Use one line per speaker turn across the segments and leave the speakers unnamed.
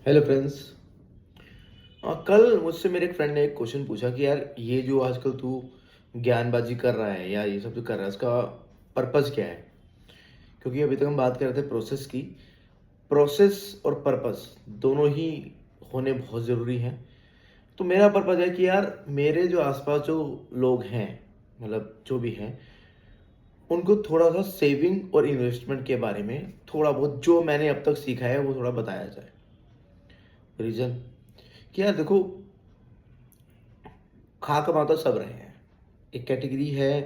Hello friends. कल मुझसे मेरे एक फ्रेंड ने एक क्वेश्चन पूछा कि यार ये जो आजकल तू ज्ञानबाजी कर रहा है या ये सब जो कर रहा है इसका पर्पस क्या है। क्योंकि अभी तक हम बात कर रहे थे प्रोसेस की। प्रोसेस और पर्पस दोनों ही होने बहुत ज़रूरी हैं। तो मेरा पर्पस है कि यार मेरे जो आसपास जो लोग हैं, मतलब जो भी हैं, उनको थोड़ा सा सेविंग और इन्वेस्टमेंट के बारे में थोड़ा बहुत जो मैंने अब तक सीखा है वो थोड़ा बताया जाए। रीज़न कि यार देखो, खा कमा तो सब रहे हैं। एक कैटेगरी है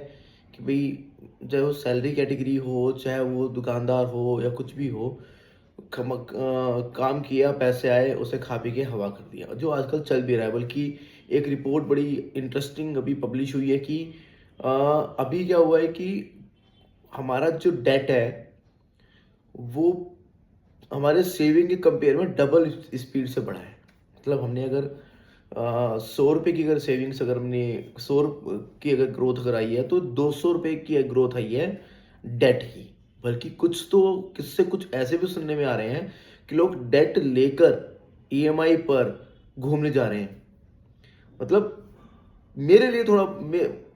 कि भाई चाहे वो सैलरी कैटेगरी हो, चाहे वो दुकानदार हो या कुछ भी हो, काम किया, पैसे आए, उसे खा पी के हवा कर दिया, जो आजकल चल भी रहा है। बल्कि एक रिपोर्ट बड़ी इंटरेस्टिंग अभी पब्लिश हुई है कि अभी क्या हुआ है कि हमारा जो डेट है वो हमारे सेविंग के कंपेयर में डबल स्पीड से बढ़ा है। मतलब हमने अगर 100 रुपये की अगर सेविंग्स, अगर हमने 100 की अगर ग्रोथ अगर आई है तो 200 रुपये की ग्रोथ आई है डेट की। बल्कि कुछ तो किससे कुछ ऐसे भी सुनने में आ रहे हैं कि लोग डेट लेकर ईएमआई पर घूमने जा रहे हैं। मतलब मेरे लिए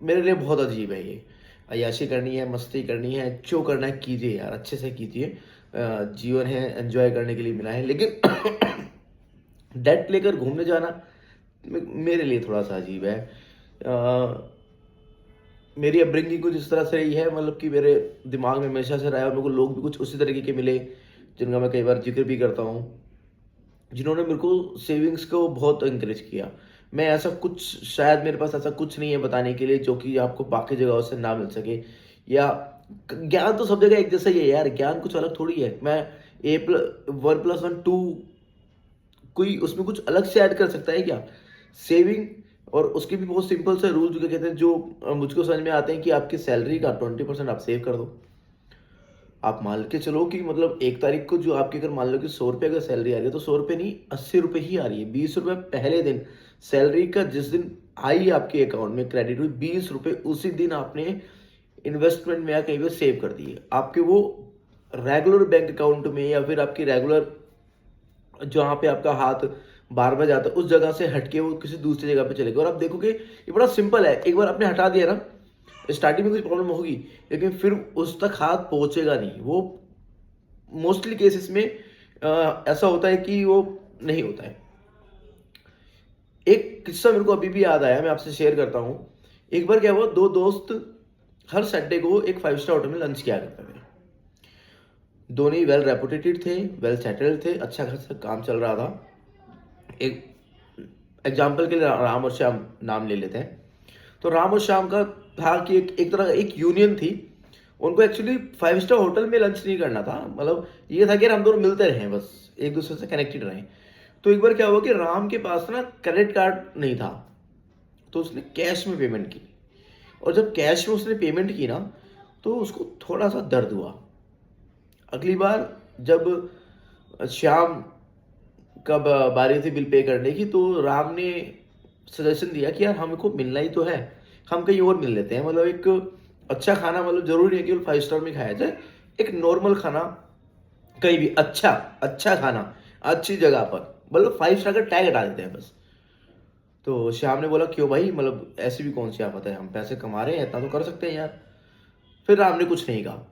मेरे लिए बहुत अजीब है ये। अय्याशी करनी है, मस्ती करनी है, जो करना है कीजिए यार, अच्छे से कीजिए। जीवन है, एंजॉय करने के लिए मिला है, लेकिन डेट लेकर घूमने जाना मेरे लिए थोड़ा सा अजीब है। मेरी अपब्रिंगिंग कुछ इस तरह से रही है, मतलब कि मेरे दिमाग में हमेशा से रहा है और मेरे को लोग भी कुछ उसी तरीके के मिले जिनका मैं कई बार जिक्र भी करता हूँ, जिन्होंने मेरे को सेविंग्स को बहुत इंकरेज किया। मैं ऐसा कुछ, शायद मेरे पास ऐसा कुछ नहीं है बताने के लिए जो कि आपको बाकी जगहों से ना मिल सके। या ज्ञान तो सब जगह एक जैसा ही है यार, ज्ञान कुछ अलग थोड़ी है। मैं A+1+1 2 कोई उसमें कुछ अलग से ऐड कर सकता है क्या? सेविंग और उसके भी बहुत सिंपल से रूल जो कहते हैं, जो मुझको समझ में आते हैं कि आपकी सैलरी का 20% आप सेव कर दो। आप मान के चलो कि मतलब 1 तारीख को जो आपकी, अगर मान लो कि 100 रुपये अगर सैलरी आ रही है तो 100 रुपये नहीं, 80 रुपये ही आ रही है। 20 रुपये पहले दिन सैलरी का जिस दिन आई आपके अकाउंट में क्रेडिट हुई, 20 रुपये उसी दिन आपने इन्वेस्टमेंट में या कहीं पर सेव कर दिए। आपके वो रेगुलर बैंक अकाउंट में या फिर आपकी रेगुलर जहाँ पे आपका हाथ बार बार जाता है उस जगह से हटके वो किसी दूसरी जगह पे चलेगा। और आप देखोगे ये बड़ा सिंपल है, एक बार आपने हटा दिया ना, स्टार्टिंग में कुछ प्रॉब्लम होगी लेकिन फिर उस तक हाथ पहुंचेगा नहीं। वो मोस्टली केसेस में ऐसा होता है कि वो नहीं होता है। एक किस्सा मेरे को अभी भी याद आया, मैं आपसे शेयर करता हूँ। एक बार क्या हुआ, दो दोस्त हर संडे को एक 5 स्टार होटल में लंच किया करते थे। दोनों ही वेल रेपुटेटेड थे, वेल सेटल्ड थे, अच्छा खासा काम चल रहा था। एक एग्जाम्पल के लिए राम और श्याम नाम ले लेते हैं। तो राम और श्याम का था कि एक तरह एक यूनियन थी। उनको एक्चुअली 5 स्टार होटल में लंच नहीं करना था, मतलब ये था कि हम दोनों मिलते रहें, बस एक दूसरे से कनेक्टेड रहें। तो एक बार क्या हुआ कि राम के पास ना क्रेडिट कार्ड नहीं था, तो उसने कैश में पेमेंट की। और जब कैश में उसने पेमेंट की ना, तो उसको थोड़ा सा दर्द हुआ। अगली बार जब श्याम कब बारी थी बिल पे करने की, तो राम ने सजेशन दिया कि यार हमको मिलना ही तो है, हम कहीं और मिल लेते हैं। मतलब एक अच्छा खाना, मतलब जरूरी नहीं है कि 5 स्टार में खाया जाए, एक नॉर्मल खाना कहीं भी अच्छा, अच्छा खाना अच्छी जगह पर, मतलब 5 स्टार का टैग हटा देते हैं बस। तो श्याम ने बोला क्यों भाई, मतलब ऐसी भी कौन सी आफत है, हम पैसे कमा रहे हैं, इतना तो कर सकते हैं यार। फिर राम ने कुछ नहीं कहा।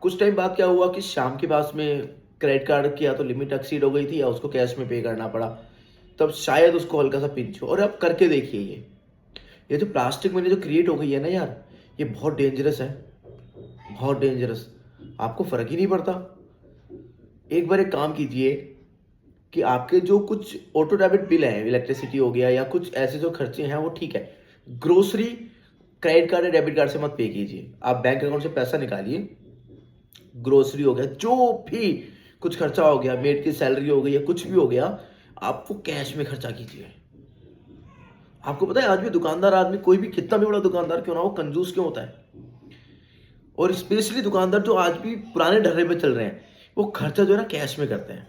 कुछ टाइम बाद क्या हुआ कि शाम के पास में क्रेडिट कार्ड की या तो लिमिट एक्सीड हो गई थी या उसको कैश में पे करना पड़ा। तब शायद उसको हल्का सा पिंच हो। और अब करके देखिए, ये जो प्लास्टिक मनी जो क्रिएट हो गई है ना यार, ये बहुत डेंजरस है, बहुत डेंजरस। आपको फर्क ही नहीं पड़ता। एक बार एक काम कीजिए कि आपके जो कुछ ऑटो डेबिट बिल हैं, इलेक्ट्रिसिटी हो गया या कुछ ऐसे जो खर्चे हैं वो ठीक है। ग्रोसरी क्रेडिट कार्ड या डेबिट कार्ड से मत पे कीजिए। आप बैंक अकाउंट से पैसा निकालिए, ग्रोसरी हो गया, जो भी कुछ खर्चा हो गया, मेड की सैलरी हो गई या कुछ भी हो गया, आप वो कैश में खर्चा कीजिए। आपको पता है आज भी दुकानदार आदमी, कोई भी कितना भी बड़ा दुकानदार क्यों ना हो, कंजूस क्यों होता है? और स्पेशली दुकानदार जो आज भी पुराने ढर्रे पे चल रहे हैं, वो खर्चा जो है ना कैश में करते हैं।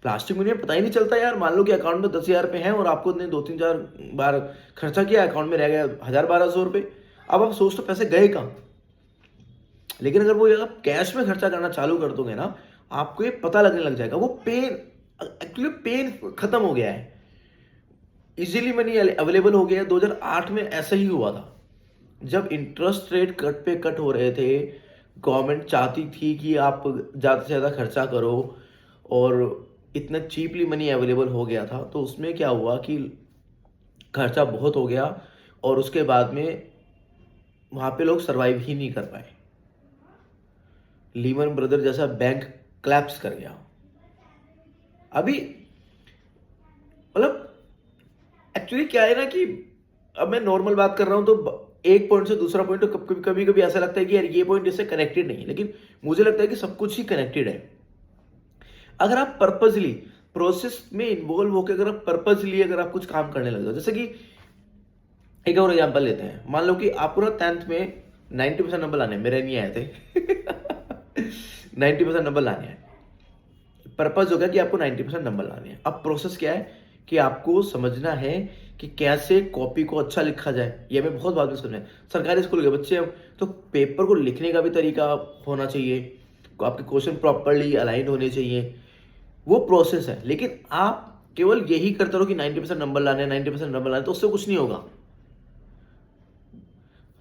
प्लास्टिक मनी में पता ही नहीं चलता यार। मान लो कि अकाउंट में 10,000 रुपये हैं और आपको ने 2-3 4 बार खर्चा किया, अकाउंट में रह गया 1,000-1,200 रुपये। अब आप सोचते पैसे गए कहाँ। लेकिन अगर वो आप कैश में खर्चा करना चालू कर दोगे ना, आपको ये पता लगने लग जाएगा। वो पेन एक्चुअली पेन खत्म हो गया है, इजीली मनी अवेलेबल हो गया है। 2008 में ऐसा ही हुआ था, जब इंटरेस्ट रेट कट पे कट हो रहे थे, गवर्नमेंट चाहती थी कि आप ज़्यादा से ज़्यादा खर्चा करो, और इतना चीपली मनी अवेलेबल हो गया था, तो उसमें क्या हुआ कि खर्चा बहुत हो गया, और उसके बाद में वहाँ पे लोग सर्वाइव ही नहीं कर पाए। लीमन ब्रदर जैसा बैंक क्लैप्स कर गया। अभी मतलब एक्चुअली क्या है ना कि अब मैं नॉर्मल बात कर रहा हूं, तो एक पॉइंट से दूसरा पॉइंट, तो कभी कभी ऐसा लगता है कि यार ये पॉइंट इससे कनेक्टेड नहीं है, लेकिन मुझे लगता है कि सब कुछ ही कनेक्टेड है। अगर आप पर्पजली प्रोसेस में इन्वॉल्व होकर, अगर आप पर्पजली अगर आप कुछ काम करने लग जाओ, जैसे कि एक और एग्जांपल लेते हैं, मान लो कि आपको ना 10th में 90% नंबर लाने हैं, मेरे नहीं आए थे 90% नंबर लाने हैं। पर्पज होगा कि आपको 90% नंबर लाने हैं। अब प्रोसेस क्या है कि आपको समझना है कि कैसे कॉपी को अच्छा लिखा जाए। ये हमें बहुत बाद में समझना है। सरकारी स्कूल के बच्चे हम तो पेपर को लिखने का भी तरीका होना चाहिए, आपके क्वेश्चन प्रॉपरली अलाइन होने चाहिए, वो प्रोसेस है। लेकिन आप केवल यही करते रहो कि 90% नंबर लाने, 90% नंबर लाने, तो उससे कुछ नहीं होगा।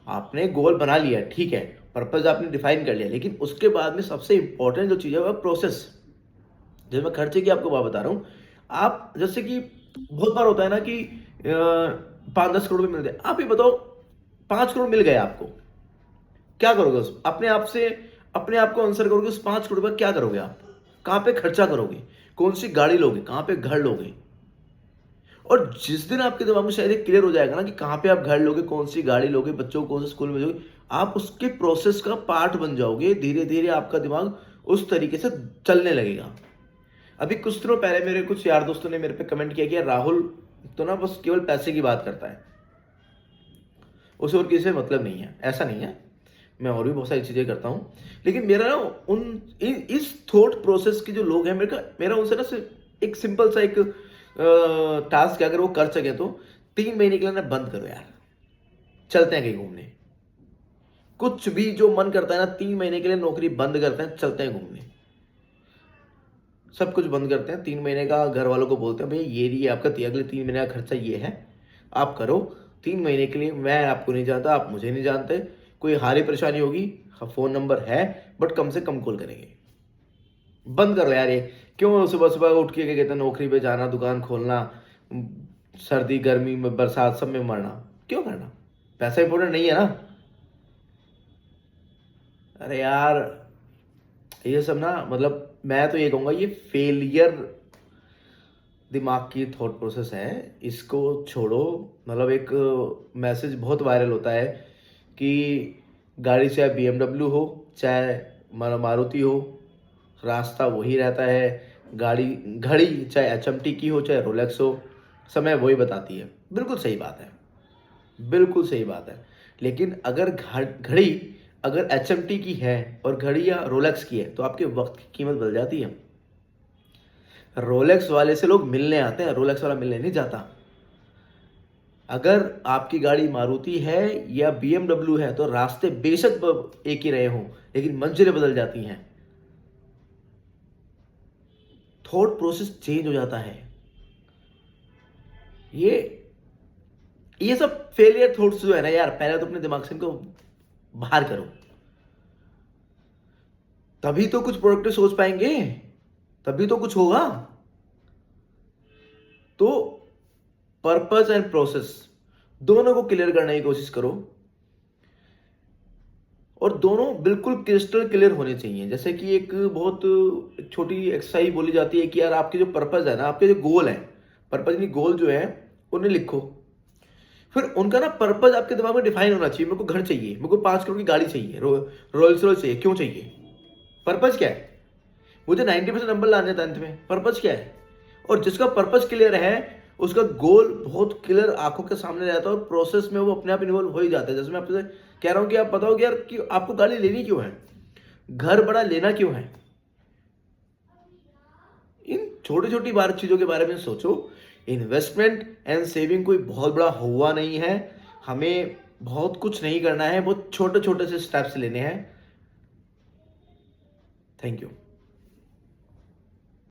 आपने गोल बना लिया, ठीक है, पर्पज आपने डिफाइन कर लिया, लेकिन उसके बाद में सबसे इंपॉर्टेंट जो चीज़ है वह प्रोसेस। जैसे मैं खर्चे की आपको बात बता रहा हूँ, आप जैसे कि बहुत बार होता है ना कि 5-10 करोड़ भी मिल गए। आप ये बताओ, 5 करोड़ मिल गए आपको, क्या करोगे उस अपने आप को आंसर करोगे, उस 5 करोड़ का क्या करोगे आप? कहाँ पे खर्चा करोगे? कौन सी गाड़ी लोगे? कहाँ पे घर लोगे? और जिस दिन आपके दिमाग में शायद क्लियर हो जाएगा ना कि कहाँ पे आप घर लोगे, कौन सी गाड़ी लोगे, बच्चों को कौन से स्कूल में भेजोगे, आप उसके प्रोसेस का पार्ट बन जाओगे। धीरे धीरे आपका दिमाग उस तरीके से चलने लगेगा। अभी कुछ दिनों पहले मेरे कुछ यार दोस्तों ने मेरे पे कमेंट किया कि यार राहुल तो ना बस केवल पैसे की बात करता है, उसे और किसी से मतलब नहीं है। ऐसा नहीं है, मैं और भी बहुत सारी चीज़ें करता हूँ, लेकिन मेरा ना इस थॉट प्रोसेस के जो लोग हैं, मेरा उनसे ना सिर्फ एक सिंपल सा एक टास्क है, अगर वो कर सके तो 3 महीने के लिए ना बंद करो यार, चलते हैं कहीं घूमने। कुछ भी जो मन करता है ना, 3 महीने के लिए नौकरी बंद करते हैं, चलते हैं घूमने। सब कुछ बंद करते हैं, 3 महीने का घर वालों को बोलते हैं भैया ये रही आपका अगले 3 महीने का खर्चा, ये है, आप करो। 3 महीने के लिए मैं आपको नहीं जानता, आप मुझे नहीं जानते, कोई हारी परेशानी होगी, फ़ोन नंबर है, बट कम से कम कॉल करेंगे। बंद करो यार ये। क्यों सुबह सुबह उठ के क्या कहते हैं, नौकरी पे जाना, दुकान खोलना, सर्दी गर्मी में बरसात सब में मरना, क्यों करना? पैसा इंपॉर्टेंट नहीं है ना? अरे यार, ये सब ना, मतलब मैं तो ये कहूँगा, ये फेलियर दिमाग की थॉट प्रोसेस है, इसको छोड़ो। मतलब एक मैसेज बहुत वायरल होता है कि गाड़ी चाहे BMW हो, चाहे मारुति हो, रास्ता वही रहता है। गाड़ी घड़ी चाहे HMT की हो, चाहे रोलेक्स हो, समय वही बताती है। बिल्कुल सही बात है, बिल्कुल सही बात है। लेकिन अगर घड़ी अगर HMT की है और घड़ी या रोलेक्स की है, तो आपके वक्त की कीमत बदल जाती है। रोलेक्स वाले से लोग मिलने आते हैं, रोलेक्स वाला मिलने नहीं जाता। अगर आपकी गाड़ी मारुति है या BMW है, तो रास्ते बेशक एक ही रहे हों, लेकिन मंजिलें बदल जाती हैं, थॉट प्रोसेस चेंज हो जाता है। ये सब फेलियर थॉट्स जो है ना यार, पहले तो अपने दिमाग से इनको बाहर करो, तभी तो कुछ प्रोडक्टिव सोच पाएंगे, तभी तो कुछ होगा। तो पर्पस एंड प्रोसेस दोनों को क्लियर करने की कोशिश करो, और दोनों बिल्कुल क्रिस्टल क्लियर होने चाहिए। जैसे कि एक छोटी एक्सरसाइज बोली जाती है कि यार आपके जो पर्पस है ना, आपके जो गोल है, पर्पस नहीं गोल जो है, उन्हें लिखो। फिर उनका ना पर्पस आपके दिमाग में डिफाइन होना चाहिए। मेरे को घर चाहिए, मेरे को 5 करोड़ की गाड़ी चाहिए, रोल्स रॉयस चाहिए, क्यों चाहिए? पर्पस क्या है? मुझे 90% नंबर लाने 10th में, पर्पस क्या है? और जिसका पर्पस क्लियर है, उसका गोल बहुत क्लियर आंखों के सामने रहता है, और प्रोसेस में वो अपने आप इन्वॉल्व हो ही जाता है। जैसे मैं आपसे कह रहा हूं कि आप बताओ कि यार कि आपको गाड़ी लेनी क्यों है, घर बड़ा लेना क्यों है? इन छोटी छोटी बार चीजों के बारे में सोचो। इन्वेस्टमेंट एंड सेविंग कोई बहुत बड़ा हुआ नहीं है, हमें बहुत कुछ नहीं करना है, बहुत छोटे छोटे से स्टेप्स लेने हैं। Thank you.